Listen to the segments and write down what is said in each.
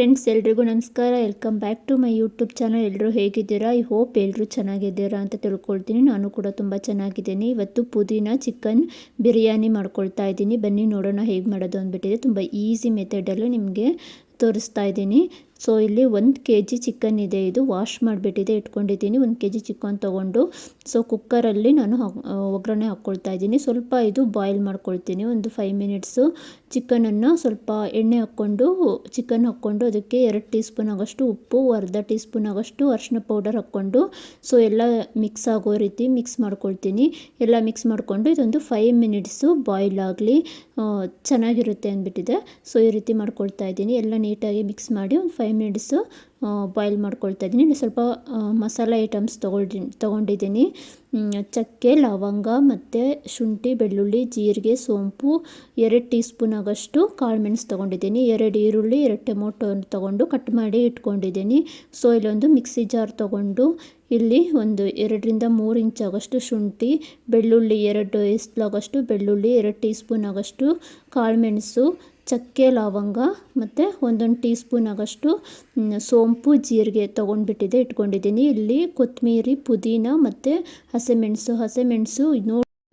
Friends, ಎಲ್ರಿಗೂ ನಮಸ್ಕಾರ. Welcome back to my YouTube channel. ಎಲ್ಲರೂ ಹೇಗಿದ್ದೀರಾ? ಐ ಹೋಪ್ ಎಲ್ಲರೂ ಚೆನ್ನಾಗಿದ್ದೀರಾ ಅಂತ ತಿಳ್ಕೊಳ್ತೀನಿ. ನಾನು ಕೂಡ ತುಂಬ ಚೆನ್ನಾಗಿದ್ದೀನಿ. ಇವತ್ತು ಪುದೀನ ಚಿಕನ್ ಬಿರಿಯಾನಿ ಮಾಡ್ಕೊಳ್ತಾ ಇದ್ದೀನಿ. ಬನ್ನಿ ನೋಡೋಣ ಹೇಗೆ ಮಾಡೋದು ಅಂದ್ಬಿಟ್ಟಿದೆ. ತುಂಬ ಈಸಿ ಮೆಥಡಲ್ಲೂ ನಿಮಗೆ ತೋರಿಸ್ತಾ ಇದ್ದೀನಿ. ಸೊ ಇಲ್ಲಿ 1 kg ಚಿಕನ್ ಇದೆ. ಇದು ವಾಶ್ ಮಾಡಿಬಿಟ್ಟಿದೆ ಇಟ್ಕೊಂಡಿದ್ದೀನಿ. 1 kg ಚಿಕನ್ ತೊಗೊಂಡು ಸೊ ಕುಕ್ಕರಲ್ಲಿ ನಾನು ಒಗ್ಗರಣೆ ಹಾಕ್ಕೊಳ್ತಾ ಇದ್ದೀನಿ. ಸ್ವಲ್ಪ ಇದು ಬಾಯ್ಲ್ ಮಾಡ್ಕೊಳ್ತೀನಿ ಒಂದು 5 ಮಿನಿಟ್ಸು. ಚಿಕನನ್ನು ಸ್ವಲ್ಪ ಎಣ್ಣೆ ಹಾಕ್ಕೊಂಡು ಚಿಕನ್ ಹಾಕ್ಕೊಂಡು ಅದಕ್ಕೆ 2 ಟೀ ಸ್ಪೂನ್ ಆಗೋಷ್ಟು ಉಪ್ಪು, ಅರ್ಧ ಟೀ ಸ್ಪೂನ್ ಆಗೋಷ್ಟು ಅರಿಶಿನ ಪೌಡರ್ ಹಾಕ್ಕೊಂಡು ಸೊ ಎಲ್ಲ ಮಿಕ್ಸ್ ಆಗೋ ರೀತಿ ಮಿಕ್ಸ್ ಮಾಡ್ಕೊಳ್ತೀನಿ. ಎಲ್ಲ ಮಿಕ್ಸ್ ಮಾಡಿಕೊಂಡು ಇದೊಂದು 5 ಮಿನಿಟ್ಸು ಬಾಯ್ಲ್ ಆಗಲಿ, ಚೆನ್ನಾಗಿರುತ್ತೆ ಅಂದ್ಬಿಟ್ಟಿದೆ. ಸೊ ಈ ರೀತಿ ಮಾಡ್ಕೊಳ್ತಾ ಇದ್ದೀನಿ. ಎಲ್ಲ ನೀಟಾಗಿ ಮಿಕ್ಸ್ ಮಾಡಿ ಒಂದು 5 ಮಿನಿಟ್ಸು ಬಾಯ್ಲ್ ಮಾಡ್ಕೊಳ್ತಾ ಇದ್ದೀನಿ. ಸ್ವಲ್ಪ ಮಸಾಲೆ ಐಟಮ್ಸ್ ತೊಗೊಂಡಿದ್ದೀನಿ. ಚಕ್ಕೆ, ಲವಂಗ ಮತ್ತು ಶುಂಠಿ, ಬೆಳ್ಳುಳ್ಳಿ, ಜೀರಿಗೆ, ಸೋಂಪು, 2 ಟೀ ಸ್ಪೂನ್ ಆಗೋಷ್ಟು ಕಾಳುಮೆಣಸು ತೊಗೊಂಡಿದ್ದೀನಿ. 2 ಈರುಳ್ಳಿ, 2 ಟೊಮೊಟೊ ತೊಗೊಂಡು ಕಟ್ ಮಾಡಿ ಇಟ್ಕೊಂಡಿದ್ದೀನಿ. ಸೊ ಇಲ್ಲೊಂದು ಮಿಕ್ಸಿ ಜಾರ್ ತೊಗೊಂಡು ಇಲ್ಲಿ ಒಂದು 2ರಿಂದ 3 ಇಂಚ್ ಆಗೋಷ್ಟು ಶುಂಠಿ, ಬೆಳ್ಳುಳ್ಳಿ 2 ಎಸ್ಲಾಗೋಷ್ಟು ಬೆಳ್ಳುಳ್ಳಿ, 2 ಟೀ ಸ್ಪೂನ್ ಆಗೋಷ್ಟು ಕಾಳುಮೆಣಸು, ಚಕ್ಕೆ, ಲವಂಗ ಮತ್ತು 1 ಟೀ ಸ್ಪೂನ್ ಆಗೋಷ್ಟು ಸೋಂಪು, ಜೀರಿಗೆ ತೊಗೊಂಡ್ಬಿಟ್ಟಿದೆ ಇಟ್ಕೊಂಡಿದ್ದೀನಿ. ಇಲ್ಲಿ ಕೊತ್ತಂಬರಿ, ಪುದೀನ ಮತ್ತು ಹಸಿಮೆಣಸು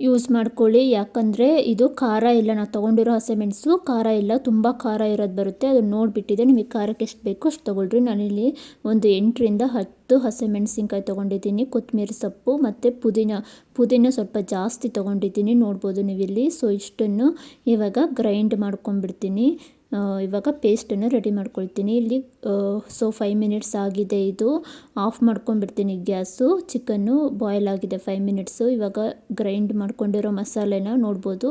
ಯೂಸ್ ಮಾಡ್ಕೊಳ್ಳಿ. ಯಾಕಂದರೆ ಇದು ಖಾರ ಇಲ್ಲ, ನಾವು ತೊಗೊಂಡಿರೋ ಹಸಿಮೆಣಸು ಖಾರ ಇಲ್ಲ, ತುಂಬ ಖಾರ ಇರೋದು ಬರುತ್ತೆ. ಅದನ್ನು ನೋಡಿಬಿಟ್ಟಿದೆ. ನಿಮಗೆ ಖಾರಕ್ಕೆ ಎಷ್ಟು ಬೇಕೋ ಅಷ್ಟು ತೊಗೊಳ್ರಿ. ನಾನಿಲ್ಲಿ ಒಂದು 8ರಿಂದ 10 ಹಸಿಮೆಣಸಿನ್ಕಾಯಿ ತೊಗೊಂಡಿದ್ದೀನಿ. ಕೊತ್ತಂಬರಿ ಸೊಪ್ಪು ಮತ್ತು ಪುದೀನ ಸ್ವಲ್ಪ ಜಾಸ್ತಿ ತೊಗೊಂಡಿದ್ದೀನಿ, ನೋಡ್ಬೋದು ನೀವಿಲ್ಲಿ. ಸೊ ಇಷ್ಟನ್ನು ಇವಾಗ ಗ್ರೈಂಡ್ ಮಾಡ್ಕೊಂಡ್ಬಿಡ್ತೀನಿ. ಇವಾಗ ಪೇಸ್ಟನ್ನು ರೆಡಿ ಮಾಡ್ಕೊಳ್ತೀನಿ. ಇಲ್ಲಿ ಸೊ 5 ಮಿನಿಟ್ಸ್ ಆಗಿದೆ. ಇದು ಆಫ್ ಮಾಡ್ಕೊಂಡ್ಬಿಡ್ತೀನಿ ಗ್ಯಾಸು. ಚಿಕನ್ನು ಬಾಯ್ಲ್ ಆಗಿದೆ 5 ಮಿನಿಟ್ಸು. ಇವಾಗ ಗ್ರೈಂಡ್ ಮಾಡ್ಕೊಂಡಿರೋ ಮಸಾಲೆನ ನೋಡ್ಬೋದು,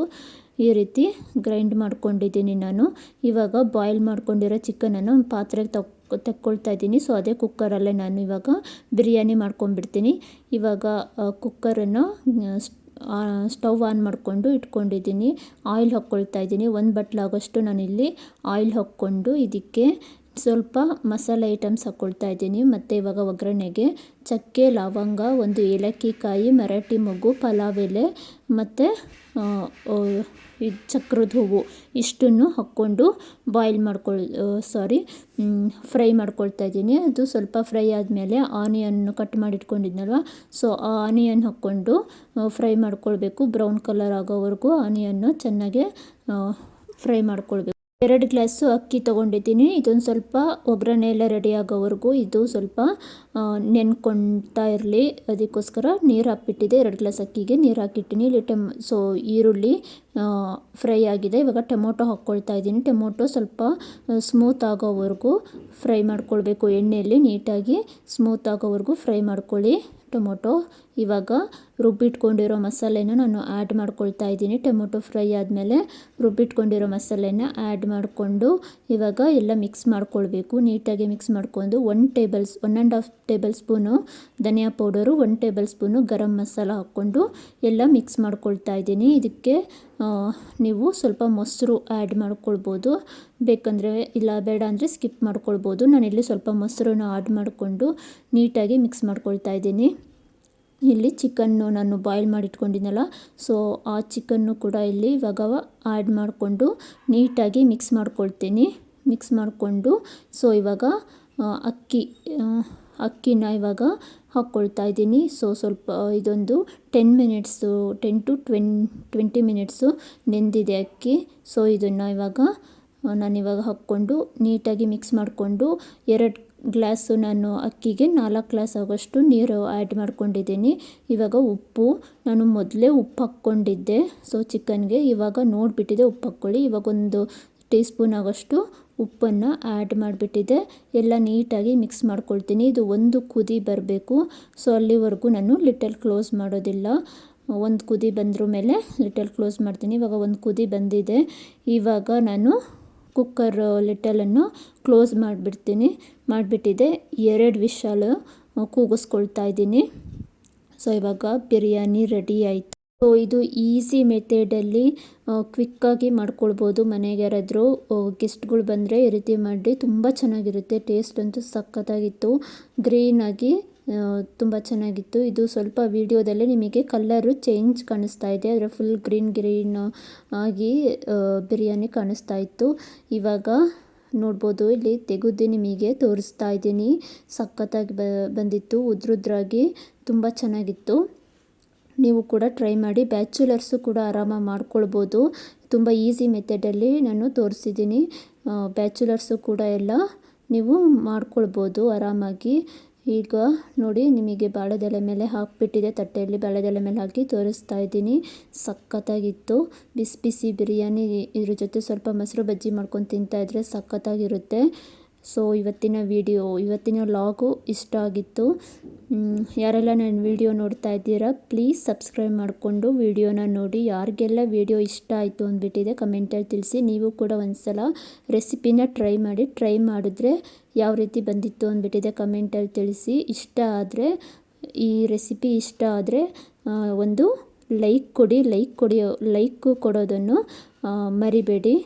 ಈ ರೀತಿ ಗ್ರೈಂಡ್ ಮಾಡ್ಕೊಂಡಿದ್ದೀನಿ ನಾನು. ಇವಾಗ ಬಾಯ್ಲ್ ಮಾಡ್ಕೊಂಡಿರೋ ಚಿಕನನ್ನು ಒಂದು ಪಾತ್ರೆಗೆ ತಕ್ಕೊಳ್ತಾ ಇದ್ದೀನಿ. ಸೊ ಅದೇ ಕುಕ್ಕರಲ್ಲೇ ನಾನು ಇವಾಗ ಬಿರಿಯಾನಿ ಮಾಡ್ಕೊಂಡ್ಬಿಡ್ತೀನಿ. ಇವಾಗ ಕುಕ್ಕರನ್ನು ಸ್ಟವ್ ಆನ್ ಮಾಡಿಕೊಂಡು ಇಟ್ಕೊಂಡಿದ್ದೀನಿ. ಆಯಿಲ್ ಹಾಕ್ಕೊಳ್ತಾ ಇದ್ದೀನಿ. 1 ಬಟ್ಲಾಗೋಷ್ಟು ನಾನಿಲ್ಲಿ ಆಯಿಲ್ ಹಾಕ್ಕೊಂಡು ಇದಕ್ಕೆ ಸ್ವಲ್ಪ ಮಸಾಲೆ ಐಟಮ್ಸ್ ಹಾಕ್ಕೊಳ್ತಾ ಇದ್ದೀನಿ. ಮತ್ತು ಇವಾಗ ಒಗ್ಗರಣೆಗೆ ಚಕ್ಕೆ, ಲವಂಗ, 1 ಏಲಕ್ಕಿ ಕಾಯಿ, ಮರಾಠಿ ಮೊಗ್ಗು, ಪಲಾವ್ ಎಲೆ ಮತ್ತು ಚಕ್ರದ ಹೂವು ಇಷ್ಟನ್ನು ಹಾಕ್ಕೊಂಡು ಫ್ರೈ ಮಾಡ್ಕೊಳ್ತಾ ಇದ್ದೀನಿ. ಅದು ಸ್ವಲ್ಪ ಫ್ರೈ ಆದಮೇಲೆ ಆನಿಯನ್ನು ಕಟ್ ಮಾಡಿಟ್ಕೊಂಡಿದ್ನಲ್ವ, ಸೊ ಆ ಆನಿಯನ್ ಹಾಕ್ಕೊಂಡು ಫ್ರೈ ಮಾಡ್ಕೊಳ್ಬೇಕು. ಬ್ರೌನ್ ಕಲರ್ ಆಗೋವರೆಗೂ ಆನಿಯನ್ನು ಚೆನ್ನಾಗಿ ಫ್ರೈ ಮಾಡ್ಕೊಳ್ಬೇಕು. 2 ಗ್ಲಾಸು ಅಕ್ಕಿ ತೊಗೊಂಡಿದ್ದೀನಿ. ಇದೊಂದು ಸ್ವಲ್ಪ ಒಗ್ಗರಣೆ ಎಲ್ಲ ರೆಡಿ ಆಗೋವರೆಗೂ ಇದು ಸ್ವಲ್ಪ ನೆನ್ಕೊಳ್ತಾ ಇರಲಿ, ಅದಕ್ಕೋಸ್ಕರ ನೀರು ಹಾಕ್ಬಿಟ್ಟಿದೆ. 2 ಗ್ಲಾಸ್ ಅಕ್ಕಿಗೆ ನೀರು ಹಾಕಿಟ್ಟಿನಿ. ಇಲ್ಲಿ ಸೊ ಈರುಳ್ಳಿ ಫ್ರೈ ಆಗಿದೆ. ಇವಾಗ ಟೊಮೊಟೊ ಹಾಕ್ಕೊಳ್ತಾ ಇದ್ದೀನಿ. ಟೊಮೊಟೊ ಸ್ವಲ್ಪ ಸ್ಮೂತ್ ಆಗೋವರೆಗೂ ಫ್ರೈ ಮಾಡ್ಕೊಳ್ಬೇಕು. ಎಣ್ಣೆಯಲ್ಲಿ ನೀಟಾಗಿ ಸ್ಮೂತ್ ಆಗೋವರೆಗೂ ಫ್ರೈ ಮಾಡ್ಕೊಳ್ಳಿ ಟೊಮೊಟೊ. ಇವಾಗ ರುಬ್ಬಿಟ್ಕೊಂಡಿರೋ ಮಸಾಲೆನ ನಾನು ಆ್ಯಡ್ ಮಾಡ್ಕೊಳ್ತಾ ಇದ್ದೀನಿ. ಟೊಮೊಟೊ ಫ್ರೈ ಆದಮೇಲೆ ರುಬ್ಬಿಟ್ಕೊಂಡಿರೋ ಮಸಾಲೆನ ಆ್ಯಡ್ ಮಾಡಿಕೊಂಡು ಇವಾಗ ಎಲ್ಲ ಮಿಕ್ಸ್ ಮಾಡ್ಕೊಳ್ಬೇಕು. ನೀಟಾಗಿ ಮಿಕ್ಸ್ ಮಾಡ್ಕೊಂಡು 1.5 ಟೇಬಲ್ ಸ್ಪೂನು ಧನಿಯಾ powder, 1 table spoon garam masala ಹಾಕ್ಕೊಂಡು ಎಲ್ಲ ಮಿಕ್ಸ್ ಮಾಡ್ಕೊಳ್ತಾ ಇದ್ದೀನಿ. ಇದಕ್ಕೆ ನೀವು ಸ್ವಲ್ಪ ಮೊಸರು ಆ್ಯಡ್ ಮಾಡ್ಕೊಳ್ಬೋದು, ಬೇಕಂದರೆ ಇಲ್ಲ ಬೇಡ ಅಂದರೆ ಸ್ಕಿಪ್ ಮಾಡ್ಕೊಳ್ಬೋದು. ನಾನಿಲ್ಲಿ ಸ್ವಲ್ಪ ಮೊಸರನ್ನ ಆ್ಯಡ್ ಮಾಡಿಕೊಂಡು ನೀಟಾಗಿ ಮಿಕ್ಸ್ ಮಾಡ್ಕೊಳ್ತಾ ಇದ್ದೀನಿ. ಇಲ್ಲಿ ಚಿಕನ್ನು ನಾನು ಬಾಯ್ಲ್ ಮಾಡಿಟ್ಕೊಂಡಿದ್ನಲ್ಲ, ಸೊ ಆ ಚಿಕನ್ನು ಕೂಡ ಇಲ್ಲಿ ಇವಾಗ ಆ್ಯಡ್ ಮಾಡಿಕೊಂಡು ನೀಟಾಗಿ ಮಿಕ್ಸ್ ಮಾಡ್ಕೊಳ್ತೀನಿ. ಮಿಕ್ಸ್ ಮಾಡಿಕೊಂಡು ಸೊ ಇವಾಗ ಅಕ್ಕಿನ ಇವಾಗ ಹಾಕ್ಕೊಳ್ತಾ ಇದ್ದೀನಿ. ಸೊ ಸ್ವಲ್ಪ ಇದೊಂದು 10 to 20 ಮಿನಿಟ್ಸು ನೆಂದಿದೆ ಅಕ್ಕಿ. ಸೊ ಇದನ್ನು ನಾನಿವಾಗ ಹಾಕ್ಕೊಂಡು ನೀಟಾಗಿ ಮಿಕ್ಸ್ ಮಾಡಿಕೊಂಡು 2 ಗ್ಲಾಸು ನಾನು ಅಕ್ಕಿಗೆ 4 ಗ್ಲಾಸ್ ಆಗೋಷ್ಟು ನೀರು ಆ್ಯಡ್ ಮಾಡ್ಕೊಂಡಿದ್ದೀನಿ. ಇವಾಗ ಉಪ್ಪು ನಾನು ಮೊದಲೇ ಉಪ್ಪು ಹಾಕ್ಕೊಂಡಿದ್ದೆ ಸೊ ಚಿಕನ್ಗೆ, ಇವಾಗ ನೋಡಿಬಿಟ್ಟಿದೆ ಉಪ್ಪು ಹಾಕ್ಕೊಳ್ಳಿ. ಇವಾಗ 1 ಟೀ ಸ್ಪೂನ್ ಆಗೋಷ್ಟು ಉಪ್ಪನ್ನು ಆ್ಯಡ್ ಮಾಡಿಬಿಟ್ಟಿದೆ. ಎಲ್ಲ ನೀಟಾಗಿ ಮಿಕ್ಸ್ ಮಾಡ್ಕೊಳ್ತೀನಿ. ಇದು ಒಂದು ಕುದಿ ಬರಬೇಕು. ಸೊ ಅಲ್ಲಿವರೆಗೂ ನಾನು ಲಿಟಲ್ ಕ್ಲೋಸ್ ಮಾಡೋದಿಲ್ಲ. 1 ಕುದಿ ಬಂದ್ರ ಮೇಲೆ ಲಿಟಲ್ ಕ್ಲೋಸ್ ಮಾಡ್ತೀನಿ. ಇವಾಗ 1 ಕುದಿ ಬಂದಿದೆ. ಇವಾಗ ನಾನು ಕುಕ್ಕರ್ ಲಿಟಲನ್ನು ಕ್ಲೋಸ್ ಮಾಡಿಬಿಟ್ಟಿದೆ. 2 ವಿಷಲ್ ಕೂಗಿಸ್ಕೊಳ್ತಾ ಇದ್ದೀನಿ. ಸೊ ಇವಾಗ ಬಿರಿಯಾನಿ ರೆಡಿ ಆಯಿತು. ಸೊ ಇದು ಈಸಿ ಮೆಥಡಲ್ಲಿ ಕ್ವಿಕ್ಕಾಗಿ ಮಾಡ್ಕೊಳ್ಬೋದು. ಮನೆಗೆ ಯಾರಾದರೂ ಗೆಸ್ಟ್ಗಳು ಬಂದರೆ ಈ ರೀತಿ ಮಾಡಿ, ತುಂಬ ಚೆನ್ನಾಗಿರುತ್ತೆ. ಟೇಸ್ಟ್ ಅಂತೂ ಸಖತ್ತಾಗಿತ್ತು. ಗ್ರೀನಾಗಿ ತುಂಬ ಚೆನ್ನಾಗಿತ್ತು. ಇದು ಸ್ವಲ್ಪ ವಿಡಿಯೋದಲ್ಲೇ ನಿಮಗೆ ಕಲ್ಲರು ಚೇಂಜ್ ಕಾಣಿಸ್ತಾ ಇದೆ, ಆದರೆ ಫುಲ್ ಗ್ರೀನ್ ಆಗಿ ಬಿರಿಯಾನಿ ಕಾಣಿಸ್ತಾ ಇತ್ತು. ಇವಾಗ ನೋಡ್ಬೋದು, ಇಲ್ಲಿ ತೆಗೆದು ನಿಮಗೆ ತೋರಿಸ್ತಾ ಇದ್ದೀನಿ. ಸಖತ್ತಾಗಿ ಬಂದಿತ್ತು, ಉದ್ರುದ್ರಾಗಿ ತುಂಬ ಚೆನ್ನಾಗಿತ್ತು. ನೀವು ಕೂಡ ಟ್ರೈ ಮಾಡಿ. ಬ್ಯಾಚುಲರ್ಸು ಕೂಡ ಆರಾಮಾಗಿ ಮಾಡ್ಕೊಳ್ಬೋದು. ತುಂಬ ಈಸಿ ಮೆಥಡಲ್ಲಿ ನಾನು ತೋರಿಸಿದ್ದೀನಿ. ಬ್ಯಾಚುಲರ್ಸು ಕೂಡ ಎಲ್ಲ ನೀವು ಮಾಡ್ಕೊಳ್ಬೋದು ಆರಾಮಾಗಿ. ಈಗ ನೋಡಿ, ನಿಮಗೆ ಬಾಳೆದೆಲೆ ಮೇಲೆ ಹಾಕಿಬಿಟ್ಟಿದೆ, ತಟ್ಟೆಯಲ್ಲಿ ಬಾಳೆದೆಲೆ ಮೇಲೆ ಹಾಕಿ ತೋರಿಸ್ತಾ ಇದ್ದೀನಿ. ಸಖತ್ತಾಗಿತ್ತು ಬಿಸಿ ಬಿಸಿ ಬಿರಿಯಾನಿ. ಇದ್ರ ಜೊತೆ ಸ್ವಲ್ಪ ಮೊಸರು ಬಜ್ಜಿ ಮಾಡ್ಕೊಂಡು ತಿಂತಾಯಿದ್ರೆ ಸಖತ್ತಾಗಿರುತ್ತೆ. ಸೊ ಇವತ್ತಿನ ಲಾಗು ಇಷ್ಟ ಆಗಿತ್ತು. ಯಾರೆಲ್ಲ ನನ್ನ ವಿಡಿಯೋ ನೋಡ್ತಾ ಇದ್ದೀರಾ ಪ್ಲೀಸ್ ಸಬ್ಸ್ಕ್ರೈಬ್ ಮಾಡಿಕೊಂಡು ವಿಡಿಯೋನ ನೋಡಿ. ಯಾರಿಗೆಲ್ಲ ವಿಡಿಯೋ ಇಷ್ಟ ಆಯಿತು ಅಂದ್ಬಿಟ್ಟಿದೆ ಕಮೆಂಟಲ್ಲಿ ತಿಳಿಸಿ. ನೀವು ಕೂಡ ಒಂದ್ಸಲ ರೆಸಿಪಿನ ಟ್ರೈ ಮಾಡಿ. ಟ್ರೈ ಮಾಡಿದ್ರೆ ಯಾವ ರೀತಿ ಬಂದಿತ್ತು ಅಂದ್ಬಿಟ್ಟಿದೆ ಕಮೆಂಟಲ್ಲಿ ತಿಳಿಸಿ. ಈ ರೆಸಿಪಿ ಇಷ್ಟ ಆದರೆ ಒಂದು ಲೈಕ್ ಕೊಡಿ. ಲೈಕ್ ಕೊಡೋದನ್ನು ಮರಿಬೇಡಿ.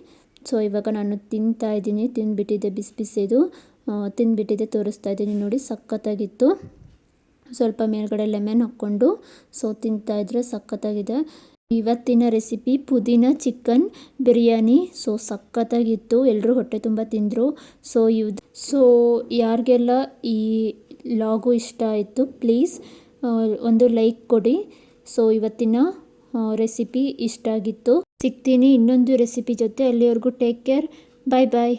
ಸೊ ಇವಾಗ ನಾನು ತಿಂತಾಯಿದ್ದೀನಿ. ತಿಂದ್ಬಿಟ್ಟಿದೆ, ಬಿಸಿ ಬಿಸಿದು ತಿಂದ್ಬಿಟ್ಟಿದೆ, ತೋರಿಸ್ತಾ ಇದ್ದೀನಿ ನೋಡಿ. ಸಖತ್ತಾಗಿತ್ತು. ಸ್ವಲ್ಪ ಮೇಲ್ಗಡೆ ಲೆಮನ್ ಹಾಕ್ಕೊಂಡು ತಿಂತಾಯಿದ್ರೆ ಸಖತ್ತಾಗಿದೆ. ಇವತ್ತಿನ ರೆಸಿಪಿ ಪುದೀನ ಚಿಕನ್ ಬಿರಿಯಾನಿ. ಸಖತ್ತಾಗಿತ್ತು. ಎಲ್ಲರೂ ಹೊಟ್ಟೆ ತುಂಬ ತಿಂದರು. ಯಾರಿಗೆಲ್ಲ ಈ ಲಾಗು ಇಷ್ಟ ಆಯಿತು ಪ್ಲೀಸ್ ಒಂದು ಲೈಕ್ ಕೊಡಿ. ಇವತ್ತಿನ ರೆಸಿಪಿ ಇಷ್ಟ ಆಗಿತ್ತು. ಸಿಗ್ತೀನಿ ಇನ್ನೊಂದು ರೆಸಿಪಿ ಜೊತೆ. ಅಲ್ಲಿವರೆಗೂ ಟೇಕ್ ಕೇರ್. ಬಾಯ್ ಬಾಯ್.